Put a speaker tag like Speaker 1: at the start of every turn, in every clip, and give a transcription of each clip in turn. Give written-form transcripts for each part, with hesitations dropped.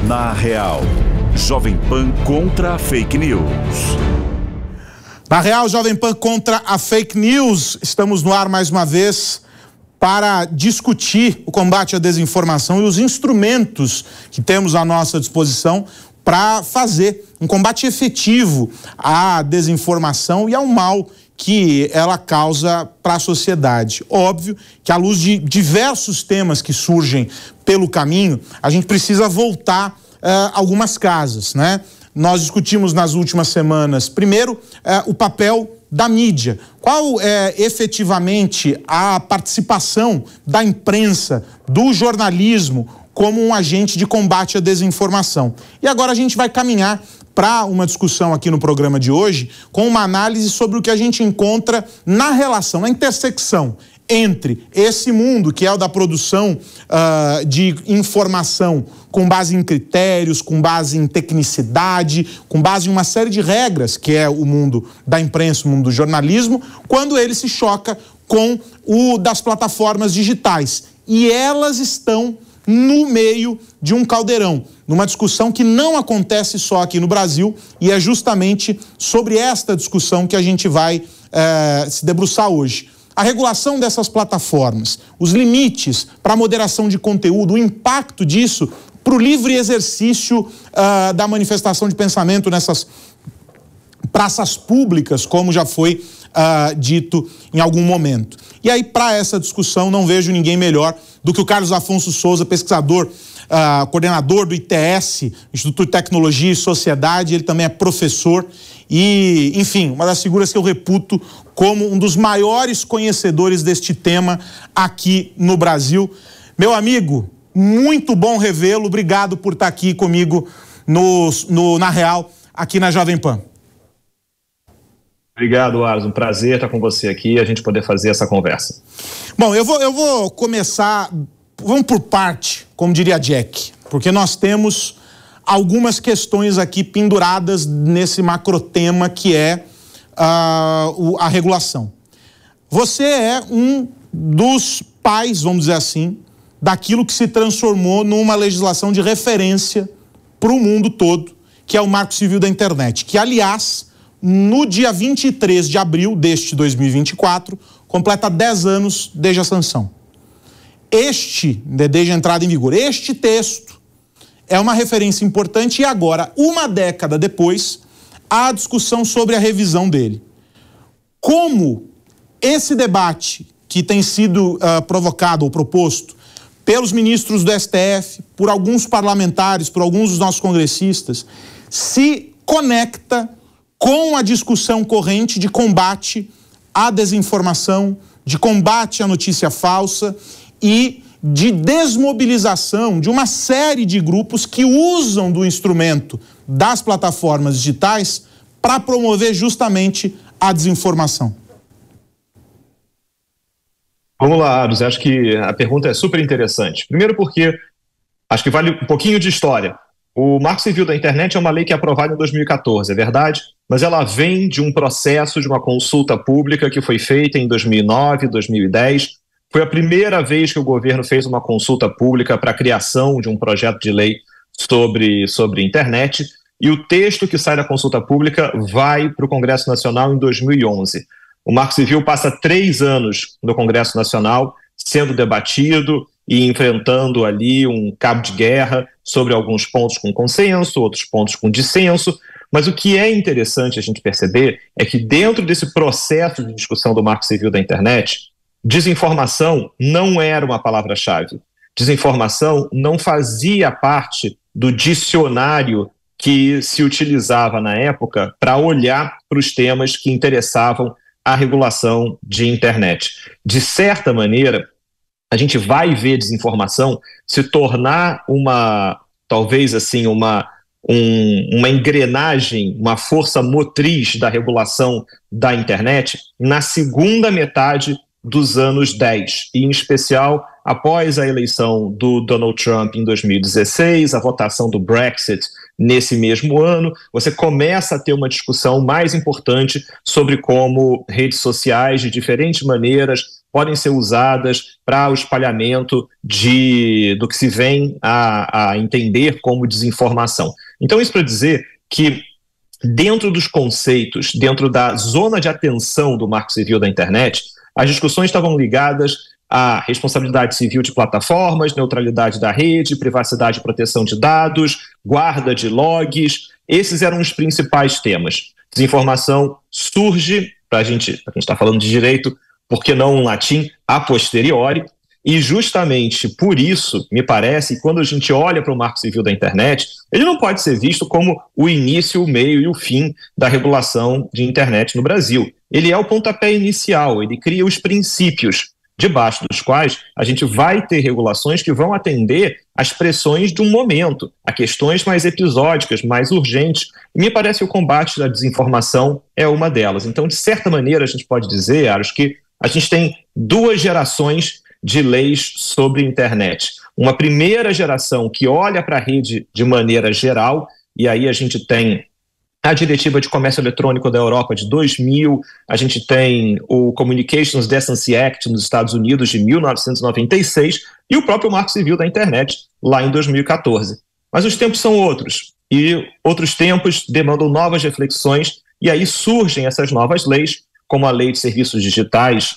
Speaker 1: Na Real, Jovem Pan contra a fake news.
Speaker 2: Na Real, Jovem Pan contra a fake news. Estamos no ar mais uma vez para discutir o combate à desinformação e os instrumentos que temos à nossa disposição para fazer um combate efetivo à desinformação e ao mal que ela causa para a sociedade. Óbvio que, à luz de diversos temas que surgem pelo caminho, a gente precisa voltar algumas casas, né? Nós discutimos nas últimas semanas, primeiro, o papel da mídia. Qual é efetivamente a participação da imprensa, do jornalismo, como um agente de combate à desinformação? E agora a gente vai caminhar para uma discussão aqui no programa de hoje com uma análise sobre o que a gente encontra na relação, na intersecção entre esse mundo que é o da produção de informação com base em critérios, com base em tecnicidade, com base em uma série de regras, que é o mundo da imprensa, o mundo do jornalismo, quando ele se choca com o das plataformas digitais. E elas estão no meio de um caldeirão, numa discussão que não acontece só aqui no Brasil, e é justamente sobre esta discussão que a gente vai se debruçar hoje. A regulação dessas plataformas, os limites para a moderação de conteúdo, o impacto disso para o livre exercício da manifestação de pensamento nessas praças públicas, como já foi dito em algum momento. E aí, para essa discussão, não vejo ninguém melhor do que o Carlos Afonso Souza, pesquisador, coordenador do ITS, Instituto de Tecnologia e Sociedade. Ele também é professor e, enfim, uma das figuras que eu reputo como um dos maiores conhecedores deste tema aqui no Brasil. Meu amigo, muito bom revê-lo. Obrigado por estar aqui comigo na Real, aqui na Jovem Pan.
Speaker 3: Obrigado, Ars. Um prazer estar com você aqui e a gente poder fazer essa conversa.
Speaker 2: Bom, eu vou começar, vamos por parte, como diria Jack, porque nós temos algumas questões aqui penduradas nesse macrotema que é a regulação. Você é um dos pais, vamos dizer assim, daquilo que se transformou numa legislação de referência para o mundo todo, que é o Marco Civil da Internet, que, aliás, no dia 23 de abril deste 2024, completa 10 anos desde a sanção. Desde a entrada em vigor, este texto é uma referência importante e agora, uma década depois, há discussão sobre a revisão dele. Como esse debate que tem sido provocado ou proposto pelos ministros do STF, por alguns parlamentares, por alguns dos nossos congressistas, se conecta com a discussão corrente de combate à desinformação, de combate à notícia falsa e de desmobilização de uma série de grupos que usam do instrumento das plataformas digitais para promover justamente a desinformação.
Speaker 3: Vamos lá, Aros. Acho que a pergunta é super interessante. Primeiro porque acho que vale um pouquinho de história. O Marco Civil da Internet é uma lei que é aprovada em 2014, é verdade? Mas ela vem de um processo, de uma consulta pública que foi feita em 2009, 2010. Foi a primeira vez que o governo fez uma consulta pública para a criação de um projeto de lei sobre internet. E o texto que sai da consulta pública vai para o Congresso Nacional em 2011. O Marco Civil passa 3 anos no Congresso Nacional sendo debatido e enfrentando ali um cabo de guerra sobre alguns pontos com consenso, outros pontos com dissenso. Mas o que é interessante a gente perceber é que dentro desse processo de discussão do Marco Civil da Internet, desinformação não era uma palavra-chave. Desinformação não fazia parte do dicionário que se utilizava na época para olhar para os temas que interessavam a regulação de internet. De certa maneira, a gente vai ver desinformação se tornar talvez assim, uma engrenagem, uma força motriz da regulação da internet na segunda metade dos anos 10, e em especial após a eleição do Donald Trump em 2016, a votação do Brexit nesse mesmo ano, você começa a ter uma discussão mais importante sobre como redes sociais, de diferentes maneiras, podem ser usadas para o espalhamento do que se vem a entender como desinformação. Então, isso para dizer que dentro dos conceitos, dentro da zona de atenção do Marco Civil da internet, as discussões estavam ligadas à responsabilidade civil de plataformas, neutralidade da rede, privacidade e proteção de dados, guarda de logs. Esses eram os principais temas. Desinformação surge, para a gente está falando de direito, por que não um latim, a posteriori, e justamente por isso, me parece, quando a gente olha para o Marco Civil da internet, ele não pode ser visto como o início, o meio e o fim da regulação de internet no Brasil. Ele é o pontapé inicial, ele cria os princípios, debaixo dos quais a gente vai ter regulações que vão atender às pressões de um momento, a questões mais episódicas, mais urgentes. E me parece que o combate à desinformação é uma delas. Então, de certa maneira, a gente pode dizer, Aros, que a gente tem duas gerações de leis sobre internet. Uma primeira geração que olha para a rede de maneira geral, e aí a gente tem a Diretiva de Comércio Eletrônico da Europa de 2000, a gente tem o Communications Decency Act nos Estados Unidos de 1996 e o próprio Marco Civil da internet lá em 2014. Mas os tempos são outros, e outros tempos demandam novas reflexões, e aí surgem essas novas leis, como a Lei de Serviços Digitais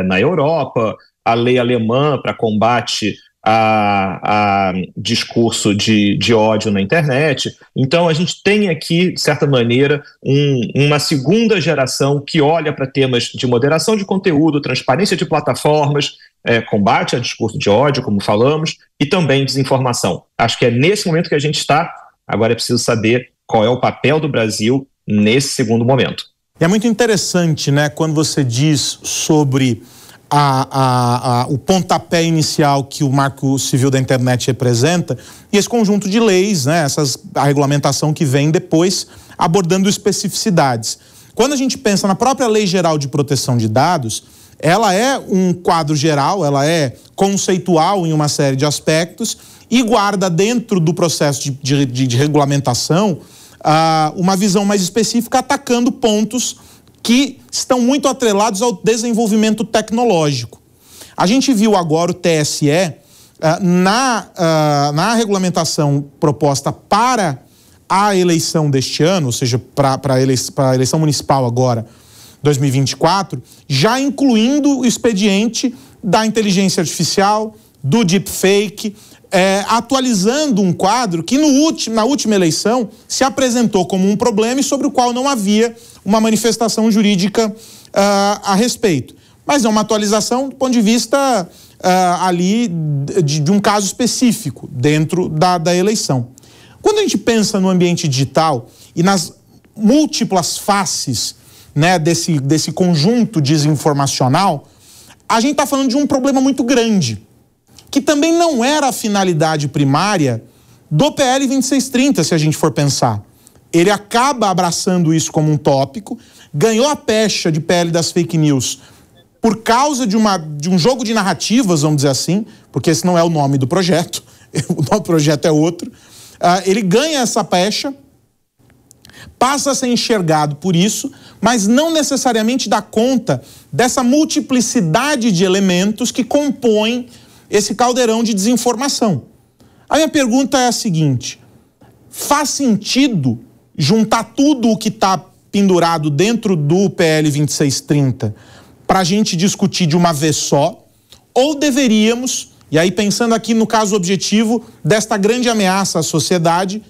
Speaker 3: na Europa, a lei alemã para combate a discurso de ódio na internet. Então a gente tem aqui, de certa maneira, uma segunda geração que olha para temas de moderação de conteúdo, transparência de plataformas, combate a discurso de ódio, como falamos, e também desinformação. Acho que é nesse momento que a gente está. Agora é preciso saber qual é o papel do Brasil nesse segundo momento.
Speaker 2: É muito interessante, né, quando você diz sobre o pontapé inicial que o Marco Civil da internet representa e esse conjunto de leis, né, a regulamentação que vem depois abordando especificidades. Quando a gente pensa na própria Lei Geral de Proteção de Dados, ela é um quadro geral, ela é conceitual em uma série de aspectos e guarda dentro do processo de regulamentação uma visão mais específica, atacando pontos que estão muito atrelados ao desenvolvimento tecnológico. A gente viu agora o TSE na regulamentação proposta para a eleição deste ano, ou seja, para a eleição municipal agora, 2024, já incluindo o expediente da inteligência artificial, do deepfake, atualizando um quadro que na última eleição se apresentou como um problema e sobre o qual não havia uma manifestação jurídica a respeito. Mas é uma atualização do ponto de vista ali de um caso específico dentro da eleição. Quando a gente pensa no ambiente digital e nas múltiplas faces, né, desse conjunto desinformacional, a gente está falando de um problema muito grande, que também não era a finalidade primária do PL 2630, se a gente for pensar. Ele acaba abraçando isso como um tópico, ganhou a pecha de PL das fake news por causa de um jogo de narrativas, vamos dizer assim, porque esse não é o nome do projeto, o nome do projeto é outro. Ele ganha essa pecha, passa a ser enxergado por isso, mas não necessariamente dá conta dessa multiplicidade de elementos que compõem esse caldeirão de desinformação. A minha pergunta é a seguinte: faz sentido juntar tudo o que está pendurado dentro do PL 2630 para a gente discutir de uma vez só? Ou deveríamos, e aí pensando aqui no caso objetivo desta grande ameaça à sociedade,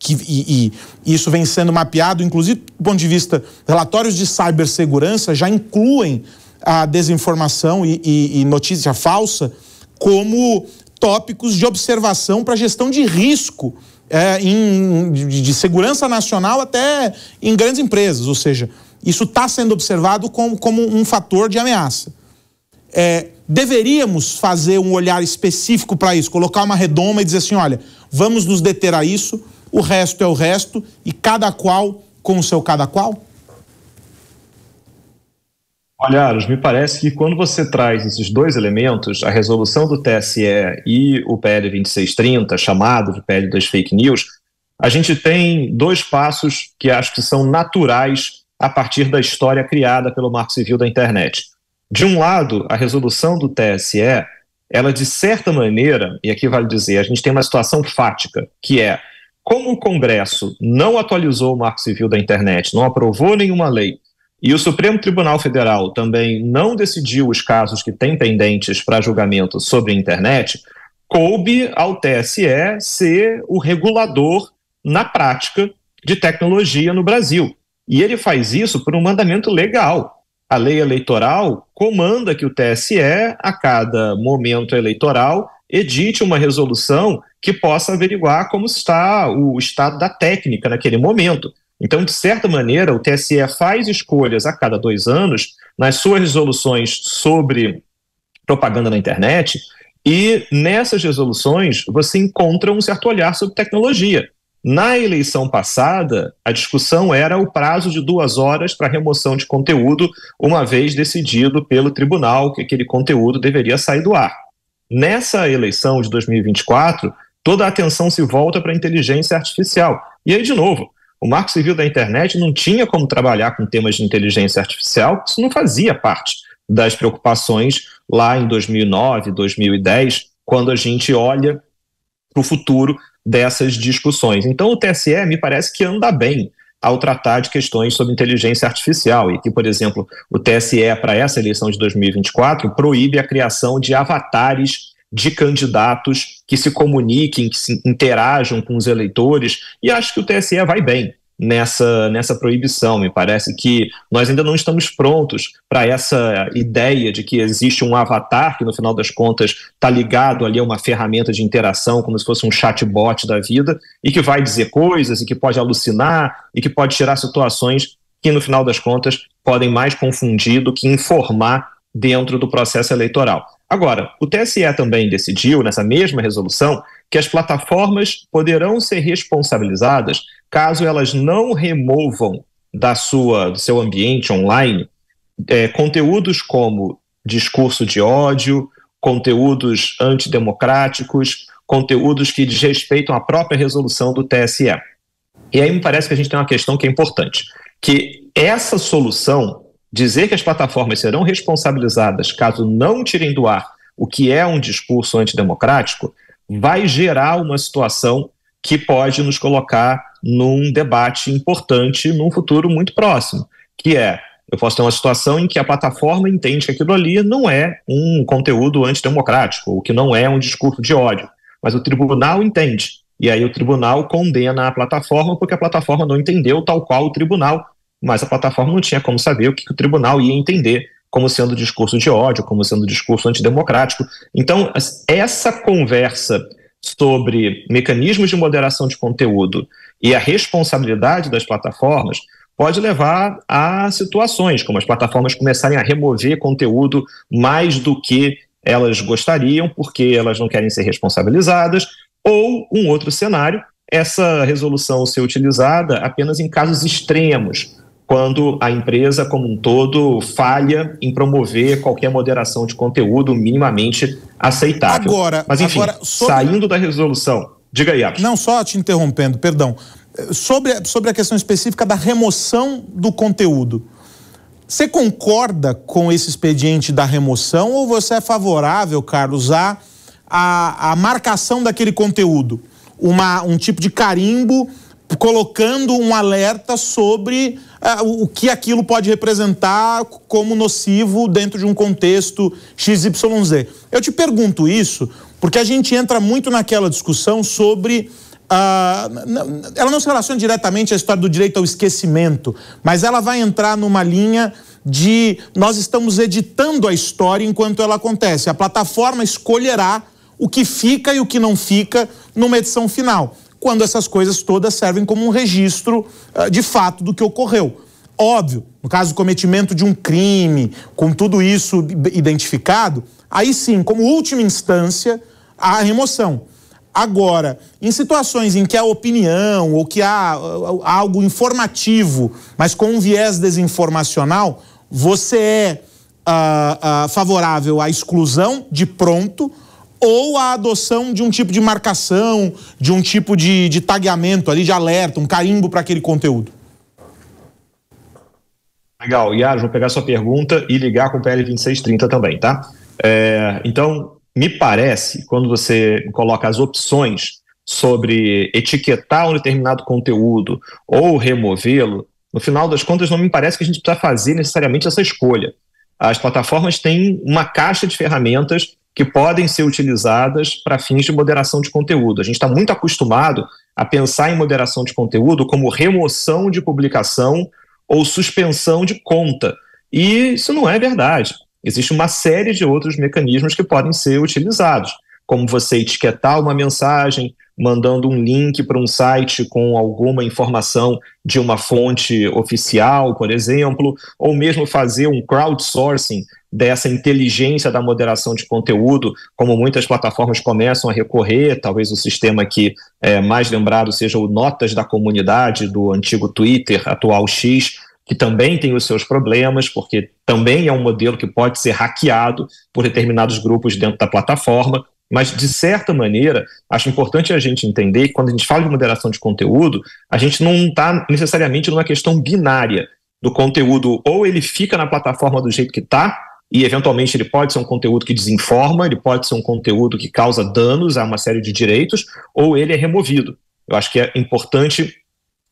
Speaker 2: e isso vem sendo mapeado, inclusive do ponto de vista, relatórios de cibersegurança já incluem a desinformação e notícia falsa como tópicos de observação para gestão de risco de segurança nacional até em grandes empresas, ou seja, isso está sendo observado como um fator de ameaça. Deveríamos fazer um olhar específico para isso, colocar uma redoma e dizer assim, olha, vamos nos deter a isso, o resto é o resto e cada qual com o seu cada qual?
Speaker 3: Olha, Aros, me parece que quando você traz esses dois elementos, a resolução do TSE e o PL 2630, chamado de PL das fake news, a gente tem dois passos que acho que são naturais a partir da história criada pelo Marco Civil da internet. De um lado, a resolução do TSE, ela de certa maneira, e aqui vale dizer, a gente tem uma situação fática, que é, como o Congresso não atualizou o Marco Civil da Internet, não aprovou nenhuma lei, e o Supremo Tribunal Federal também não decidiu os casos que tem pendentes para julgamento sobre a internet, coube ao TSE ser o regulador, na prática, de tecnologia no Brasil. E ele faz isso por um mandamento legal. A lei eleitoral comanda que o TSE, a cada momento eleitoral, edite uma resolução que possa averiguar como está o estado da técnica naquele momento. Então, de certa maneira, o TSE faz escolhas a cada 2 anos nas suas resoluções sobre propaganda na internet, e nessas resoluções você encontra um certo olhar sobre tecnologia. Na eleição passada, a discussão era o prazo de 2 horas para remoção de conteúdo, uma vez decidido pelo tribunal que aquele conteúdo deveria sair do ar. Nessa eleição de 2024, toda a atenção se volta para a inteligência artificial. E aí, de novo, o Marco Civil da Internet não tinha como trabalhar com temas de inteligência artificial, isso não fazia parte das preocupações lá em 2009, 2010, quando a gente olha para o futuro dessas discussões. Então o TSE me parece que anda bem ao tratar de questões sobre inteligência artificial, e que, por exemplo, o TSE, para essa eleição de 2024, proíbe a criação de avatares de candidatos que se comuniquem, que se interajam com os eleitores, e acho que o TSE vai bem nessa proibição. Me parece que nós ainda não estamos prontos para essa ideia de que existe um avatar que, no final das contas, está ligado ali a uma ferramenta de interação, como se fosse um chatbot da vida, e que vai dizer coisas, e que pode alucinar, e que pode tirar situações que, no final das contas, podem mais confundir do que informar dentro do processo eleitoral. Agora, o TSE também decidiu, nessa mesma resolução, que as plataformas poderão ser responsabilizadas caso elas não removam do seu ambiente online conteúdos como discurso de ódio, conteúdos antidemocráticos, conteúdos que desrespeitam a própria resolução do TSE. E aí me parece que a gente tem uma questão que é importante, que essa solução, dizer que as plataformas serão responsabilizadas caso não tirem do ar o que é um discurso antidemocrático, vai gerar uma situação que pode nos colocar num debate importante num futuro muito próximo, que é, eu posso ter uma situação em que a plataforma entende que aquilo ali não é um conteúdo antidemocrático, ou que não é um discurso de ódio, mas o tribunal entende, e aí o tribunal condena a plataforma porque a plataforma não entendeu tal qual o tribunal, mas a plataforma não tinha como saber o que o tribunal ia entender como sendo discurso de ódio, como sendo discurso antidemocrático. Então, essa conversa sobre mecanismos de moderação de conteúdo e a responsabilidade das plataformas pode levar a situações como as plataformas começarem a remover conteúdo mais do que elas gostariam, porque elas não querem ser responsabilizadas, ou um outro cenário, essa resolução ser utilizada apenas em casos extremos, quando a empresa como um todo falha em promover qualquer moderação de conteúdo minimamente aceitável. Mas enfim, saindo da resolução, diga aí, Abson.
Speaker 2: Não, só te interrompendo, perdão. Sobre a questão específica da remoção do conteúdo, você concorda com esse expediente da remoção ou você é favorável, Carlos, a marcação daquele conteúdo? Um tipo de carimbo colocando um alerta sobre o que aquilo pode representar como nocivo dentro de um contexto XYZ. Eu te pergunto isso porque a gente entra muito naquela discussão sobre... ela não se relaciona diretamente à história do direito ao esquecimento, mas ela vai entrar numa linha de nós estamos editando a história enquanto ela acontece. A plataforma escolherá o que fica e o que não fica numa edição final, quando essas coisas todas servem como um registro de fato do que ocorreu. Óbvio, no caso do cometimento de um crime, com tudo isso identificado, aí sim, como última instância, a remoção. Agora, em situações em que há opinião ou que há algo informativo, mas com um viés desinformacional, você é favorável à exclusão de pronto ou à adoção de um tipo de marcação, de um tipo de tagueamento ali, de alerta, um carimbo para aquele conteúdo?
Speaker 3: Legal, Yara, vou pegar sua pergunta e ligar com o PL 2630 também, tá? Então, me parece, quando você coloca as opções sobre etiquetar um determinado conteúdo ou removê-lo, no final das contas não me parece que a gente precisa fazer necessariamente essa escolha. As plataformas têm uma caixa de ferramentas que podem ser utilizadas para fins de moderação de conteúdo. A gente está muito acostumado a pensar em moderação de conteúdo como remoção de publicação ou suspensão de conta. E isso não é verdade. Existe uma série de outros mecanismos que podem ser utilizados, como você etiquetar uma mensagem, mandando um link para um site com alguma informação de uma fonte oficial, por exemplo, ou mesmo fazer um crowdsourcing dessa inteligência da moderação de conteúdo, como muitas plataformas começam a recorrer. Talvez o sistema que é mais lembrado seja o Notas da Comunidade, do antigo Twitter, atual X, que também tem os seus problemas, porque também é um modelo que pode ser hackeado por determinados grupos dentro da plataforma. Mas, de certa maneira, acho importante a gente entender que quando a gente fala de moderação de conteúdo, a gente não está necessariamente numa questão binária do conteúdo, ou ele fica na plataforma do jeito que está, e eventualmente ele pode ser um conteúdo que desinforma, ele pode ser um conteúdo que causa danos a uma série de direitos, ou ele é removido. Eu acho que é importante,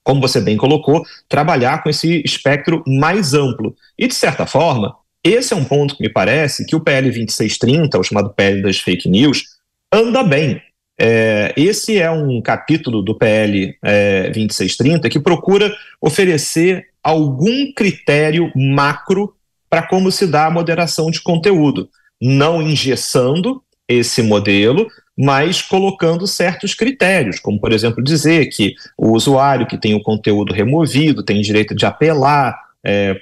Speaker 3: como você bem colocou, trabalhar com esse espectro mais amplo. E, de certa forma, esse é um ponto que me parece que o PL 2630, o chamado PL das fake news, anda bem. Esse é um capítulo do PL 2630 que procura oferecer algum critério macro para como se dá a moderação de conteúdo, não engessando esse modelo, mas colocando certos critérios, como, por exemplo, dizer que o usuário que tem o conteúdo removido tem direito de apelar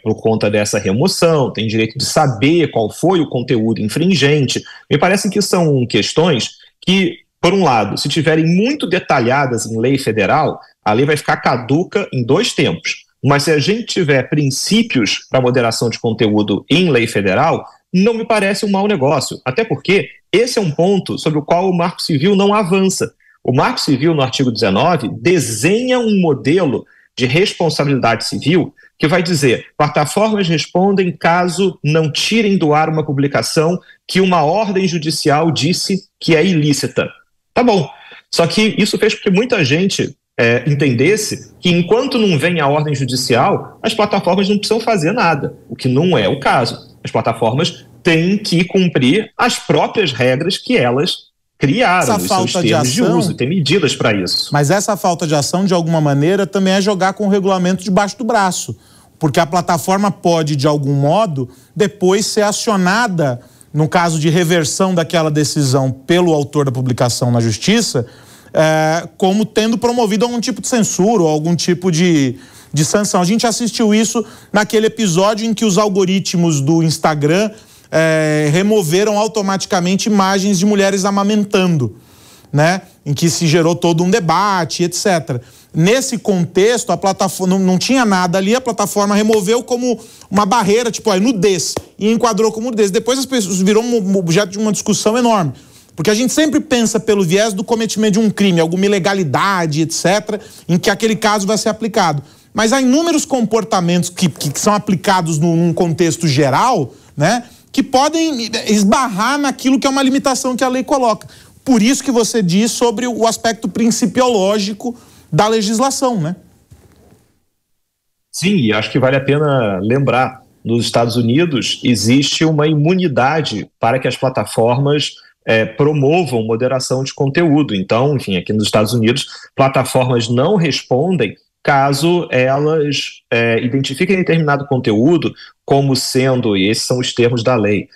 Speaker 3: por conta dessa remoção, tem direito de saber qual foi o conteúdo infringente. Me parece que são questões que, por um lado, se tiverem muito detalhadas em lei federal, a lei vai ficar caduca em 2 tempos. Mas se a gente tiver princípios para moderação de conteúdo em lei federal, não me parece um mau negócio. Até porque esse é um ponto sobre o qual o Marco Civil não avança. O Marco Civil, no artigo 19, desenha um modelo de responsabilidade civil que vai dizer: plataformas respondem caso não tirem do ar uma publicação que uma ordem judicial disse que é ilícita. Tá bom. Só que isso fez com que muita gente entendesse que enquanto não vem a ordem judicial, as plataformas não precisam fazer nada, o que não é o caso. As plataformas têm que cumprir as próprias regras que elas criaram, os seus termos de uso, tem medidas para isso.
Speaker 2: Mas essa falta de ação, de alguma maneira, também é jogar com o regulamento debaixo do braço, porque a plataforma pode, de algum modo, depois ser acionada, no caso de reversão daquela decisão pelo autor da publicação na justiça, como tendo promovido algum tipo de censura ou algum tipo de sanção. A gente assistiu isso naquele episódio em que os algoritmos do Instagram removeram automaticamente imagens de mulheres amamentando, né? Em que se gerou todo um debate, etc. Nesse contexto, a plataforma não tinha nada ali, a plataforma removeu como uma barreira, tipo, nudez, e enquadrou como nudez. Depois as pessoas virou um objeto de uma discussão enorme. Porque a gente sempre pensa pelo viés do cometimento de um crime, alguma ilegalidade, etc., em que aquele caso vai ser aplicado. Mas há inúmeros comportamentos que são aplicados num contexto geral, né, que podem esbarrar naquilo que é uma limitação que a lei coloca. Por isso que você diz sobre o aspecto principiológico da legislação, né?
Speaker 3: Sim, e acho que vale a pena lembrar, nos Estados Unidos existe uma imunidade para que as plataformas promovam moderação de conteúdo. Então, enfim, aqui nos Estados Unidos, plataformas não respondem caso elas identifiquem determinado conteúdo como sendo, e esses são os termos da lei,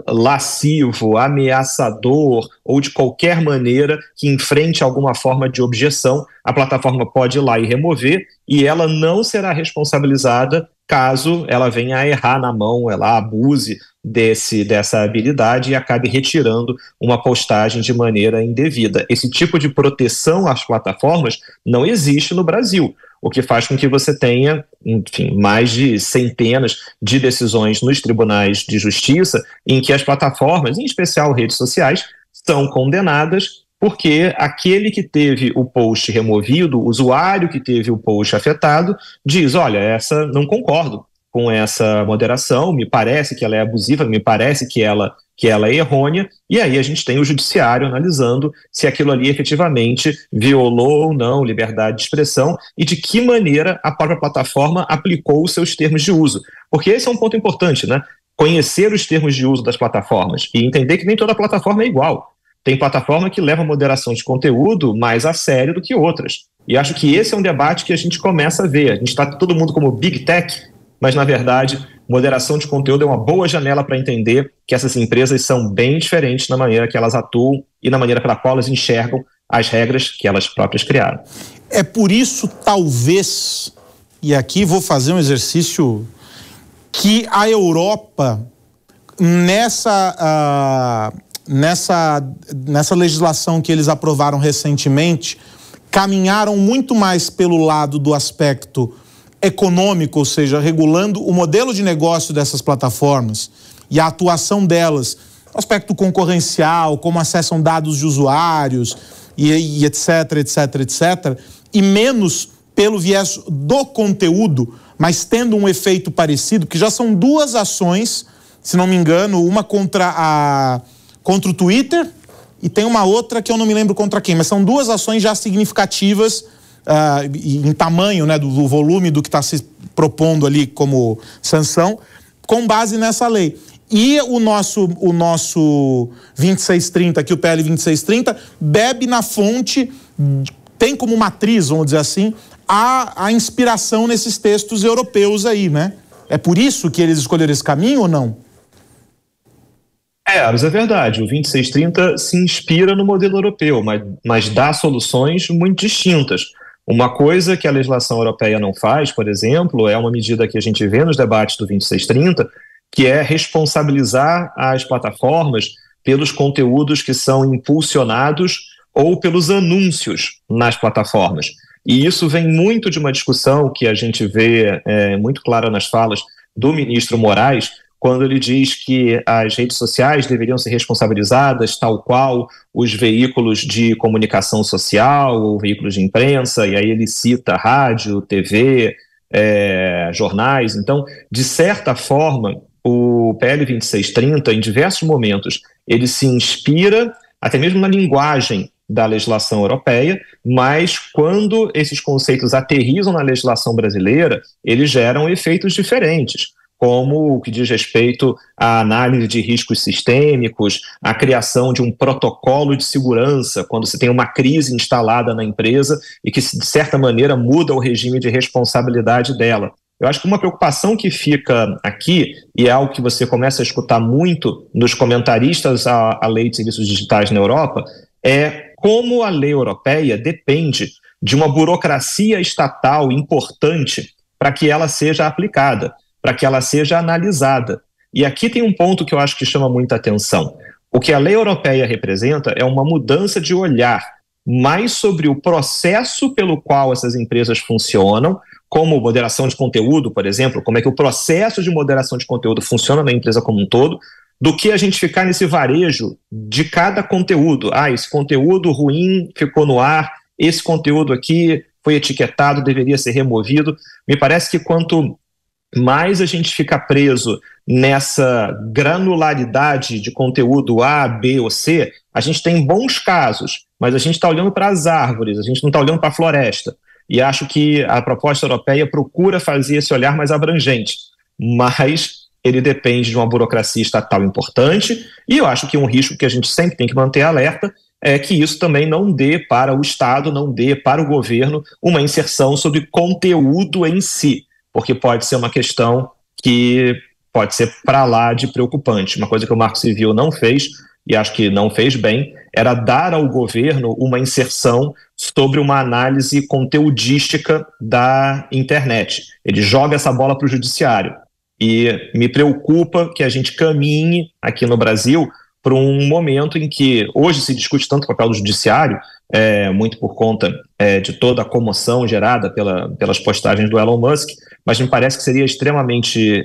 Speaker 3: lascivo, ameaçador ou de qualquer maneira que enfrente alguma forma de objeção. A plataforma pode ir lá e remover, e ela não será responsabilizada caso ela venha a errar na mão, ela abuse dessa habilidade e acabe retirando uma postagem de maneira indevida. Esse tipo de proteção às plataformas não existe no Brasil, o que faz com que você tenha, enfim, mais de centenas de decisões nos tribunais de justiça em que as plataformas, em especial redes sociais, são condenadas porque aquele que teve o post removido, o usuário que teve o post afetado, diz: olha, essa não concordo, com essa moderação, me parece que ela é abusiva, me parece que ela é errônea, e aí a gente tem o judiciário analisando se aquilo ali efetivamente violou ou não liberdade de expressão e de que maneira a própria plataforma aplicou os seus termos de uso. Porque esse é um ponto importante, né? Conhecer os termos de uso das plataformas e entender que nem toda plataforma é igual. Tem plataforma que leva a moderação de conteúdo mais a sério do que outras. E acho que esse é um debate que a gente começa a ver. A gente está todo mundo como Big Tech, mas, na verdade, moderação de conteúdo é uma boa janela para entender que essas empresas são bem diferentes na maneira que elas atuam e na maneira pela qual elas enxergam as regras que elas próprias criaram.
Speaker 2: É por isso, talvez, e aqui vou fazer um exercício, que a Europa, nessa legislação que eles aprovaram recentemente, caminharam muito mais pelo lado do aspecto econômico, ou seja, regulando o modelo de negócio dessas plataformas e a atuação delas, o aspecto concorrencial, como acessam dados de usuários e etc, e menos pelo viés do conteúdo, mas tendo um efeito parecido, que já são duas ações, se não me engano, uma contra o Twitter e tem uma outra que eu não me lembro contra quem, mas são duas ações já significativas em tamanho, né, do volume do que está se propondo ali como sanção, com base nessa lei. E o nosso 2630, aqui o PL 2630, bebe na fonte, tem como matriz, vamos dizer assim, a inspiração nesses textos europeus aí, né? É por isso que eles escolheram esse caminho ou não?
Speaker 3: Aros, é verdade. O 2630 se inspira no modelo europeu, mas dá soluções muito distintas. Uma coisa que a legislação europeia não faz, por exemplo, é uma medida que a gente vê nos debates do 2630, que é responsabilizar as plataformas pelos conteúdos que são impulsionados ou pelos anúncios nas plataformas. E isso vem muito de uma discussão que a gente vê muito clara nas falas do ministro Moraes, quando ele diz que as redes sociais deveriam ser responsabilizadas tal qual os veículos de comunicação social, ou veículos de imprensa, e aí ele cita rádio, TV, jornais. Então, de certa forma, o PL 2630, em diversos momentos, ele se inspira até mesmo na linguagem da legislação europeia, mas quando esses conceitos aterrissam na legislação brasileira, eles geram efeitos diferentes, como o que diz respeito à análise de riscos sistêmicos, a criação de um protocolo de segurança, quando se tem uma crise instalada na empresa e que, de certa maneira, muda o regime de responsabilidade dela. Eu acho que uma preocupação que fica aqui, e é algo que você começa a escutar muito nos comentaristas à lei de serviços digitais na Europa, é como a lei europeia depende de uma burocracia estatal importante para que ela seja aplicada, para que ela seja analisada. E aqui tem um ponto que eu acho que chama muita atenção. O que a lei europeia representa é uma mudança de olhar mais sobre o processo pelo qual essas empresas funcionam, como moderação de conteúdo, por exemplo, como é que o processo de moderação de conteúdo funciona na empresa como um todo, do que a gente ficar nesse varejo de cada conteúdo. Esse conteúdo ruim ficou no ar, esse conteúdo aqui foi etiquetado, deveria ser removido. Me parece que quanto mais a gente fica preso nessa granularidade de conteúdo A, B ou C, a gente tem bons casos, mas a gente está olhando para as árvores, a gente não está olhando para a floresta. E acho que a proposta europeia procura fazer esse olhar mais abrangente, mas ele depende de uma burocracia estatal importante, e eu acho que um risco que a gente sempre tem que manter alerta é que isso também não dê para o Estado, não dê para o governo uma inserção sobre conteúdo em si, porque pode ser uma questão que pode ser para lá de preocupante. Uma coisa que o Marco Civil não fez, e acho que não fez bem, era dar ao governo uma inserção sobre uma análise conteudística da internet. Ele joga essa bola para o judiciário. E me preocupa que a gente caminhe aqui no Brasil para um momento em que hoje se discute tanto o papel do judiciário, muito por conta de toda a comoção gerada pelas postagens do Elon Musk, mas me parece que seria extremamente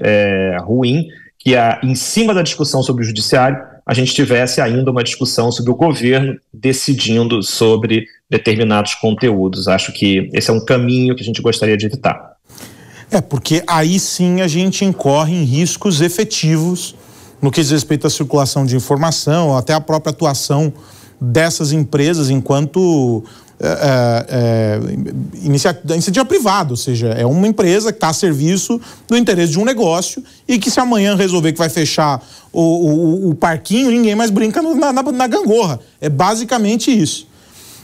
Speaker 3: ruim que em cima da discussão sobre o judiciário a gente tivesse ainda uma discussão sobre o governo decidindo sobre determinados conteúdos. Acho que esse é um caminho que a gente gostaria de evitar.
Speaker 2: Porque aí sim a gente incorre em riscos efetivos no que diz respeito à circulação de informação, até a própria atuação dessas empresas enquanto iniciativa privada, ou seja, é uma empresa que está a serviço do interesse de um negócio e que se amanhã resolver que vai fechar o parquinho, ninguém mais brinca na gangorra. É basicamente isso.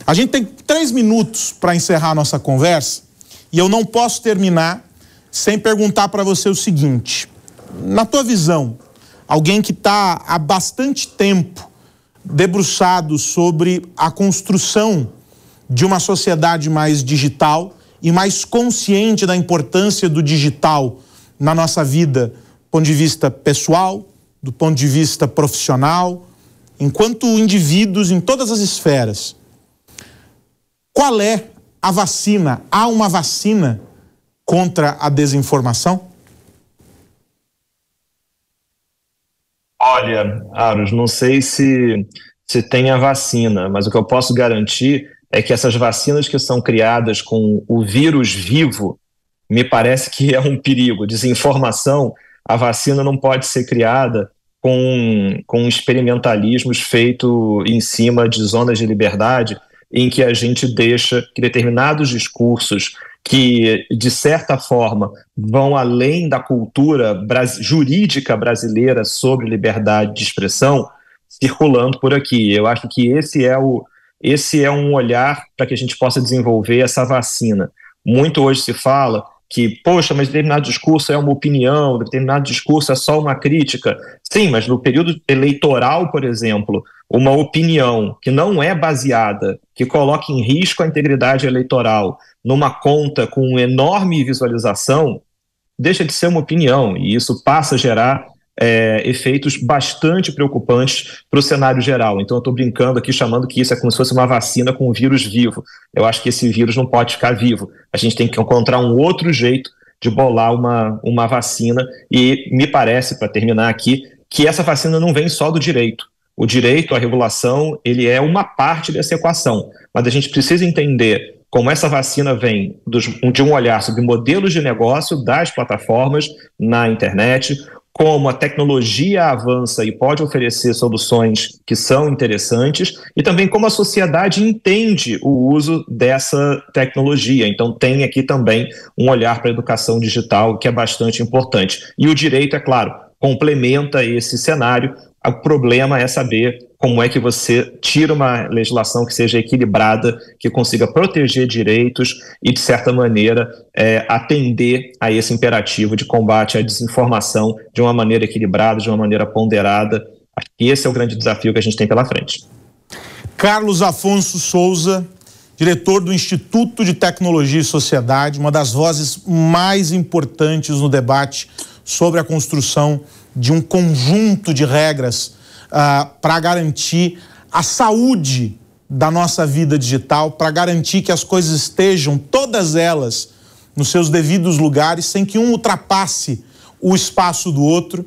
Speaker 2: A gente tem 3 minutos para encerrar a nossa conversa e eu não posso terminar sem perguntar para você o seguinte: na tua visão, alguém que está há bastante tempo debruçado sobre a construção de uma sociedade mais digital e mais consciente da importância do digital na nossa vida, do ponto de vista pessoal, do ponto de vista profissional, enquanto indivíduos em todas as esferas. Qual é a vacina? Há uma vacina contra a desinformação?
Speaker 3: Olha, Aros, não sei se tem a vacina, mas o que eu posso garantir é que essas vacinas que são criadas com o vírus vivo, me parece que é um perigo. Desinformação, a vacina não pode ser criada com experimentalismos feitos em cima de zonas de liberdade, em que a gente deixa que determinados discursos que, de certa forma, vão além da cultura jurídica brasileira sobre liberdade de expressão, circulando por aqui. Eu acho que esse é um olhar para que a gente possa desenvolver essa vacina. Muito hoje se fala que, poxa, mas determinado discurso é uma opinião, determinado discurso é só uma crítica. Sim, mas no período eleitoral, por exemplo, uma opinião que não é baseada, que coloca em risco a integridade eleitoral, numa conta com enorme visualização, deixa de ser uma opinião, e isso passa a gerar efeitos bastante preocupantes para o cenário geral. Então eu estou brincando aqui, chamando que isso é como se fosse uma vacina com um vírus vivo. Eu acho que esse vírus não pode ficar vivo. A gente tem que encontrar um outro jeito de bolar uma vacina, e me parece, para terminar aqui, que essa vacina não vem só do direito. O direito, a regulação, ele é uma parte dessa equação, mas a gente precisa entender como essa vacina vem de um olhar sobre modelos de negócio das plataformas na internet, como a tecnologia avança e pode oferecer soluções que são interessantes, e também como a sociedade entende o uso dessa tecnologia. Então tem aqui também um olhar para a educação digital que é bastante importante. E o direito, é claro, complementa esse cenário. O problema é saber como é que você tira uma legislação que seja equilibrada, que consiga proteger direitos e, de certa maneira, atender a esse imperativo de combate à desinformação de uma maneira equilibrada, de uma maneira ponderada. Esse é o grande desafio que a gente tem pela frente.
Speaker 2: Carlos Afonso Souza, diretor do Instituto de Tecnologia e Sociedade, uma das vozes mais importantes no debate sobre a construção de um conjunto de regras para garantir a saúde da nossa vida digital, para garantir que as coisas estejam, todas elas, nos seus devidos lugares, sem que um ultrapasse o espaço do outro,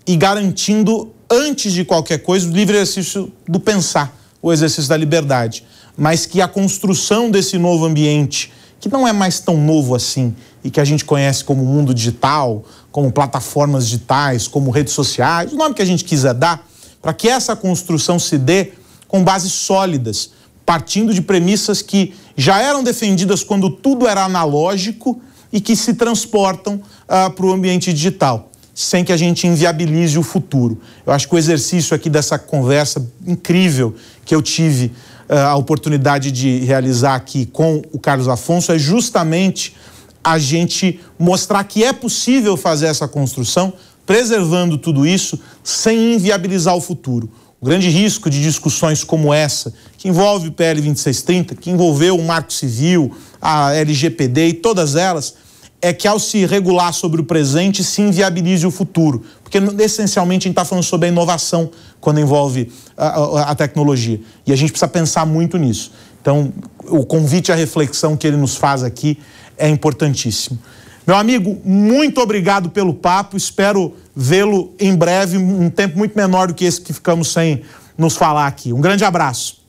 Speaker 2: e garantindo, antes de qualquer coisa, o livre exercício do pensar, o exercício da liberdade, mas que a construção desse novo ambiente, que não é mais tão novo assim, e que a gente conhece como mundo digital, como plataformas digitais, como redes sociais, o nome que a gente quiser dar, para que essa construção se dê com bases sólidas, partindo de premissas que já eram defendidas quando tudo era analógico e que se transportam para o ambiente digital, sem que a gente inviabilize o futuro. Eu acho que o exercício aqui dessa conversa incrível que eu tive a oportunidade de realizar aqui com o Carlos Afonso é justamente a gente mostrar que é possível fazer essa construção, preservando tudo isso sem inviabilizar o futuro. O grande risco de discussões como essa, que envolve o PL 2630, que envolveu o Marco Civil, a LGPD e todas elas, é que ao se regular sobre o presente, se inviabilize o futuro. Porque, essencialmente, a gente está falando sobre a inovação quando envolve a tecnologia. E a gente precisa pensar muito nisso. Então, o convite à reflexão que ele nos faz aqui é importantíssimo. Meu amigo, muito obrigado pelo papo. Espero vê-lo em breve, um tempo muito menor do que esse que ficamos sem nos falar aqui. Um grande abraço.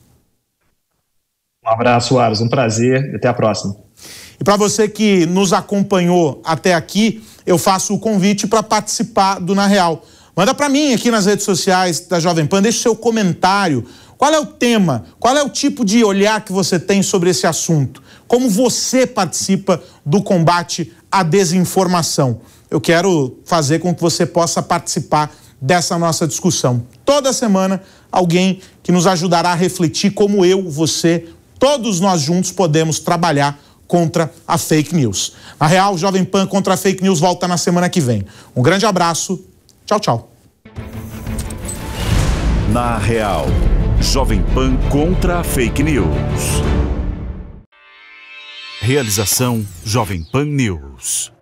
Speaker 3: Um abraço, Aros. Um prazer e até a próxima.
Speaker 2: E para você que nos acompanhou até aqui, eu faço o convite para participar do Na Real. Manda para mim aqui nas redes sociais da Jovem Pan, deixe seu comentário. Qual é o tema? Qual é o tipo de olhar que você tem sobre esse assunto? Como você participa do combate à desinformação? Eu quero fazer com que você possa participar dessa nossa discussão. Toda semana, alguém que nos ajudará a refletir como eu, você, todos nós juntos podemos trabalhar contra a fake news. Na Real, Jovem Pan contra a fake news volta na semana que vem. Um grande abraço. Tchau, tchau.
Speaker 1: Na Real, Jovem Pan contra a fake news. Realização Jovem Pan News.